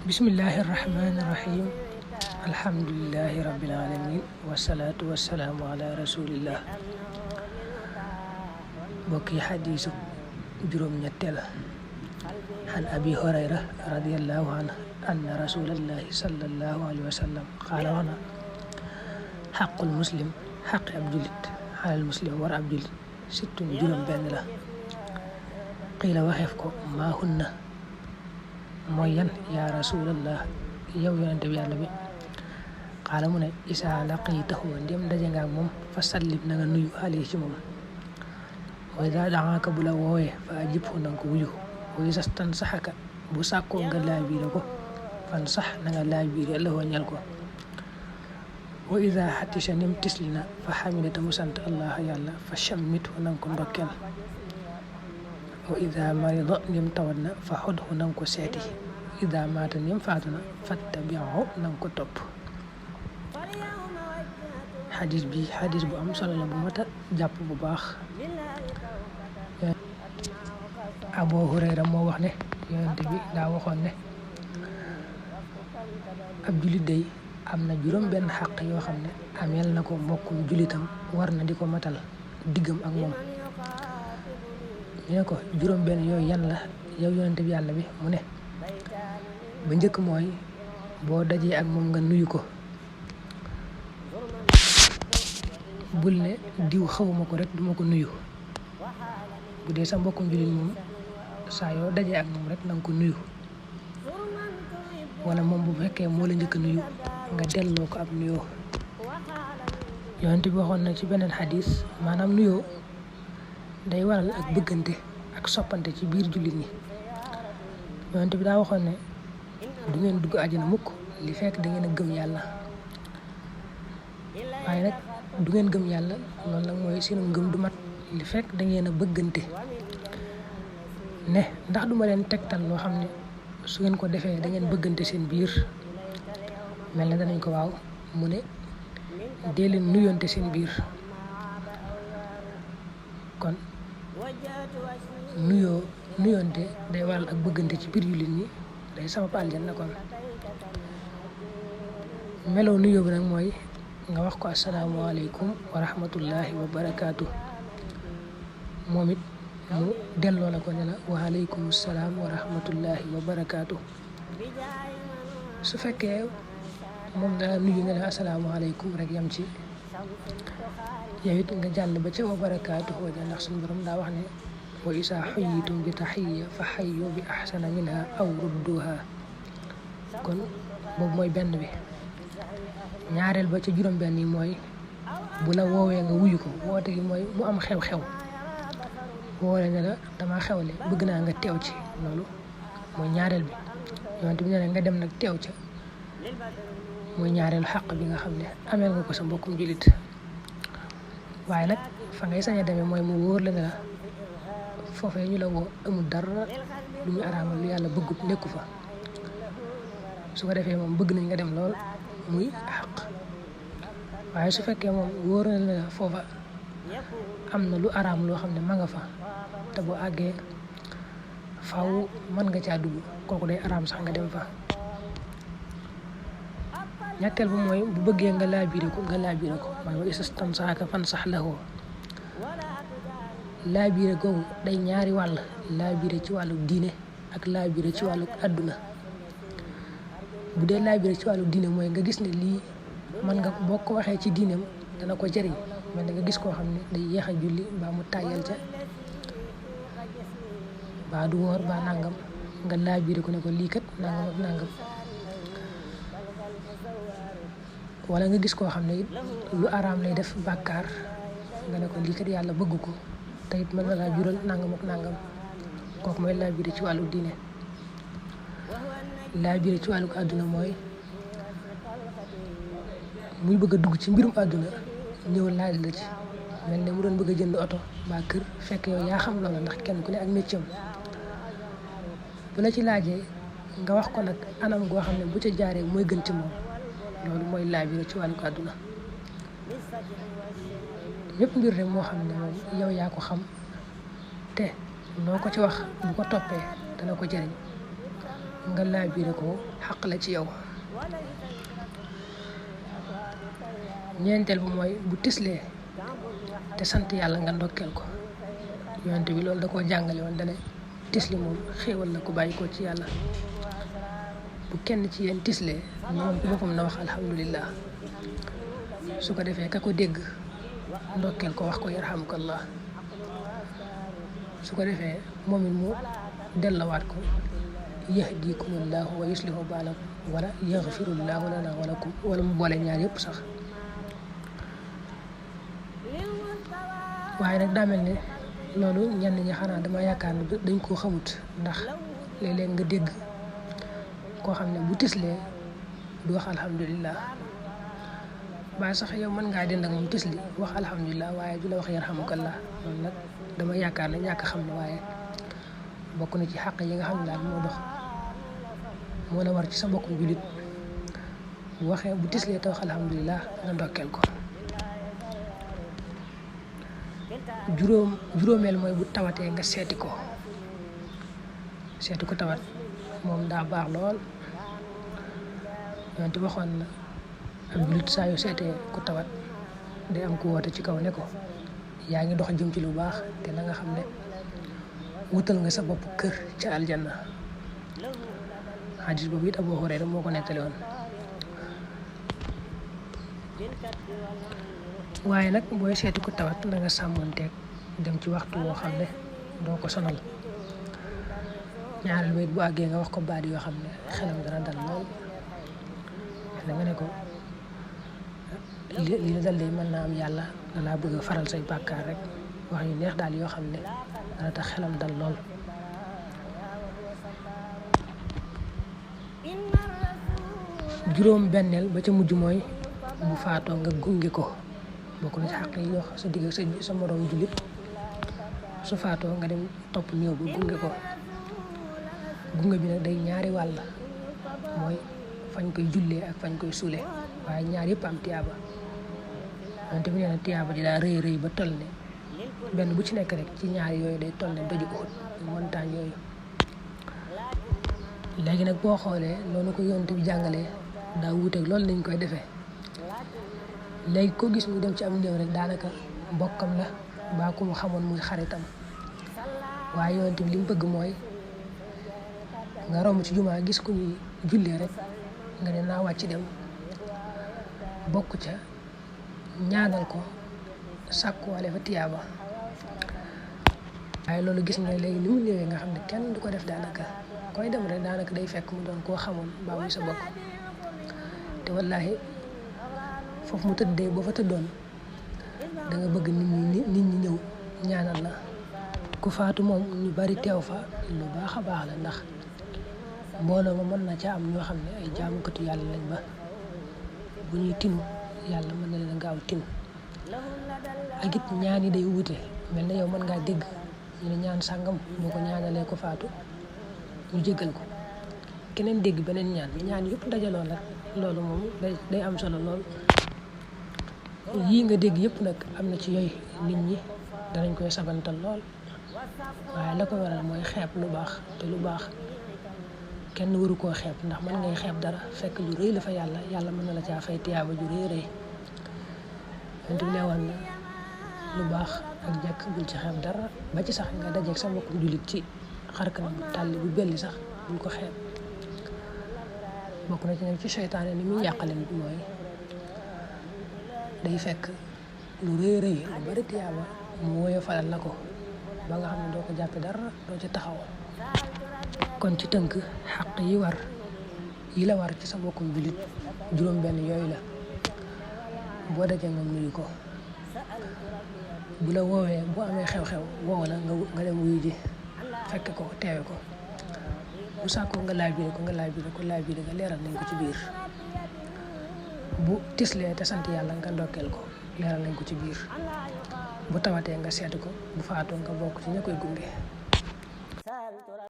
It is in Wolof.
Bismillahirrahmanirrahim. Alhamdulillahi rabbil alamin. Wassalatu wassalamu ala rasulillah. Bokki hadisu juróom ñettel an abi hurayra radiyallahu anhu anna rasulallahi sallallahu alaihi wasallam qala wana haqqul muslim haqqi abdulit halal muslim war abdulit sittun juróom benn la qila waxef ko ma hunna mooy yan yaa rasulallah yow yonente bi yàlla bi xaala mu ne isa laqitahu ndem daje nga ak moom fa sallim na nga nuyu alayhi ci moom wa ida daaka bu la woowee fa ajibhu na nga ko wuyu wa isa stansaxaka bu sàkkoo nga laabiire ko fan sax na nga laabiire la ñal ko wa ida xatisha nim tisli na fa xamidata mu sant allah yàlla fa chammithu na nga ko ndokkeel wa ida marida nim tawat na fa xodhu na nga ko seeti ida maata nim faatu na fattabi'u na nga ko topp. xadis bi xadis bu am solo la bu mata jàpp bu baax. Abu Hurayra moo wax ne yonente bi daa waxoon ne ab julit day am na juróom benn xaq yoo xam ne ameel na ko mbokkum julitam war na di ko matal diggam ak moom. ñu ne ko juróom benn yooyu yan la yow yonente bi yàlla bi mu ne ba njëkk mooy boo dajee ak moom nga nuyu ko bul ne diw xawuma ko rek duma ko nuyu. bu dee sa mbokkum julit moom saa yoo dajee ak moom rek na nga ko nuyu wala moom bu fekkee moo la njëkk nuyu nga delloo ko ab nuyoo. yonente bi waxoon na ci beneen xadis maanaam nuyoo day waral ak bëggante ak soppante ci biir jullit ñi. yonente bi daa waxoon ne du ngeen dugg àjjana mukk li fekk da ngeen a gëm yàlla waaye nag du ngeen gëm yàlla loolu nag mooy seen ngëm du mat li fekk da ngeen a bëggante ne ndax duma leen tegtal loo xam ne su ngeen ko defee da ngeen bëggante seen biir mel na danañ ko waaw mu ne dee leen nuyonte seen biir. kon nuyonte day waral ak bëggante ci biir jullit ñi day sabab aljanna. kon meloo nuyoo bi nag mooy nga wax ko asalaamaaleykum wa rahmatullahi wa barakaatu moom it mu delloo la ko ne la wa aleykum salaam wa rahmatullahi wa barakaatu. su fekkee moom dala nuyu nga ne asalaamaaleykum rek yam ci yow it nga jàll ba ca wa barakaatu xooja ndax suñu borom daa wax ne wa isa xuyyitum bi taxiya fa xayyu bi axsana minha aw rudduha. kon boobu mooy benn bi. ñaareel ba ca juróom benn yi mooy bu la woowee nga wuyu ko woote gi mooy mu am xew-xew woole ne la dama xewle bëgg naa nga teew ci loolu mooy ñaareel bi. yonent bi ne nga dem nag teew ca mooy ñaareelu xàq bi nga xam ne ameel nga ko sa mbokkum jullit. waaye nag fa ngay sañ a demee mooy mu wóor la ne la foofee ñu la woo amul dara lu ñu araamal lu yàlla bëggut nekku fa. su ko defee moom bëgg nañ nga dem lool muy xaq. waaye su fekkee moom wóor na la foofa am na lu araam loo xam ne ma nga fa te boo àggee faw mën nga caa dugg kooku day araam sax nga dem fa. ñetteel bu mooy bu bëggee nga laabiire ko mooy wa isa stansaxaka fansax lahu. laabiire googu day ñaari wàll laabiire ci wàllu diine ak laabiire ci wàllu àdduna. bu dee laabiire ci wàllu diine mooy nga gis ne lii man nga boo ko waxee ci diineem dana ko jëriñ mel ne nga gis koo xam ne day yéex a julli mbaa mu tàyyal ca baa du woor baa nangam nga laabiire ko ne ko lii kat nangam ak nangam. wala nga gis koo xam ne lu araam lay def bàkkaar nga ne ko lii kat yàlla bëgg ko te it mën na laa jural nangam ak nangam kooku mooy laabiire ci wàllu diine. laabiire ci wàllu àdduna mooy muy bëgg a dugg ci mbirum àdduna ñëw laaj la ci mel ne mu doon bëgg a jënd oto mbaa kër fekk yow yaa xam loola ndax kenn ku ne ak métier bu la ci laajee nga wax ko nag anam goo xam ne bu ca jaaree mooy gën ci moom loolu mooy laabiire ci wàllu àdduna. ñëpp mbir rek moo xam ne moom yow yaa ko xam te loo ko ci wax bu ko toppee dana ko jëriñ nga laabire ko xaq la ci yow. ñeenteel bu mooy bu tislee te sant yàlla nga ndokkeel ko. yonent bi loolu da koo jàngale woon dane tisli moom xéewal la ko bàyyi ko ci yàlla. bu kenn ci yéen tislee moom ci boppam na wax alhamdulillah, su ko defee ka ko dégg ndokkeel ko wax ko yarhamukallah, su ko defee moom it mu dellawaat ko yahdikumullahu wa yuslihu baalakum wala yaghfirullahu lana wa lakum, wala mu boole ñaar yëpp sax. waaye nag daa mel ne loolu ñenn ñi xanaa dama yaakaar ne dañ koo xamut, ndax léeg-léeg nga dégg koo xam ne bu tislee du wax alhamdulillah, ba sax yow mën ngaa dend ak moom tisli wax alhamdulillah waaye du la wax yarhamukallah. loolu nag dama yaakaar ne ñàkk xam ne, waaye bokk na ci xàq yi nga xam ne daal moo la war ci sa mbokku jullit. bu waxee bu tislee te wax alhamdulillah nga ndokkeel ko. juróomeel mooy bu tawatee nga seeti ko tawat moom daa baax lool. yonent waxoon na ab jullit saa yu seetee ku tawat day am ku woote ci kaw ne ko yaa ngi dox jëm ci lu baax, te na nga xam ne wutal nga sa bopp kër ca aljanna. xadis boobu it Abu Hurayra moo ko nettali woon. waaye nag booy seeti ku tawat na nga sàmmonteeg dem ci waxtu woo xam ne doo ko sonal. ñaareel bayit bu àggee nga wax ko baat yoo xam ne xelam dana dal lool. da nga ne ko li la dal de mën naa am yàlla da laa bëgg a faral say bàkkaar rek, wax yu neex daal yoo xam ne dana tax xelam dal lool. juróom benneel ba ca mujj mooy bu faatoo nga gunge ko. bokk na ci xàq yi wax sa digg sa moroom jullit, su faatoo nga dem topp néew ba gunge ko. gunge bi nag day ñaari wàll, mooy fañ koy jullee ak fañ koy suule, waaye ñaar yëpp am tiyaaba. wante bi nee na tiyaaba ji daa rëy rëy ba toll ne benn bu ci nekk rek ci ñaari yooyu day toll ne doju Uhud, montagne yooyu. léegi nag boo xoolee noonu ko yonent bi jàngalee daa wuuteeg loolu lañ koy defee. léegi ko gis mu dem ci am néew rek daanaka mbokkam la mbaa ku mu xamoon muy xaritam, waaye yonent bi li mu bëgg mooy nga romb ci jumaa gis ku ñuy jullee rek nga ne naa wàcc dem bokk ca ñaanal ko sàkkuwaale fa tiyaaba. waaye loolu gis nga léegi ni mu néewee nga xam ne kenn du ko def, daanaka koy dem rek daanaka day fekk mu doon koo xamoon mbaa muy sa bokk. te wallaahi foofu mu tëddee boo fa tëddoon da nga bëgg nit ñi ñëw ñaanal la. ku faatu moom ñu bari teew fa lu baax a baax la, ndax mbooloo ma mën na ca am ñoo xam ne ay jaamukatu yàlla lañ ba bu ñuy tinu yàlla mën na leen a gaaw tin. ak it ñaan yi day wute, mel na yow mën ngaa dégg ñu ne ñaan sàngam boo ko ñaanalee ko faatu ñu jéggal ko, keneen dégg beneen ñaan yëpp dajaloo nag loolu moom day am solo lool. yii nga dégg yëpp nag am na ci yooyu nit ñi danañ koy sabantal lool, waaye la ko waral mooy xeeb lu baax. te lu baax kenn waru koo xeeb, ndax mën ngay xeeb dara fekk lu rëy la fa yàlla mën na la caa fay tiyaaba ju rëy rëy. yonent bi neewoon na lu baax ak jekk bul ci xeeb dara, ba ci sax nga dajeeg sa mbokku jullit ci xarkanam tàlli bu belli sax bul ko xeeb. bokk na ci nag ci seytaane ni muy yàqale nit mooy day fekk lu rëy rëy lu bari tiyaaba mu woyofalal la ko ba nga xam ne doo ko jàppe dara, doo ci taxaw. kon ci tënk xaq yi la war ci sa mbokkum jullit juróom benn yooyu la. boo dajee nga nuyu ko, bu la woowee bu amee xew-xew woow la nga dem wuyu ji fekk ko teewe ko. bu sàkkoo nga laabire ko nga leeral nañ ko ci biir. bu tislee te sant yàlla nga ndokkeel ko, leeral nañ ko ci biir. bu tawatee nga seeti ko, bu faatoo nga bokk ci ña koy gunge.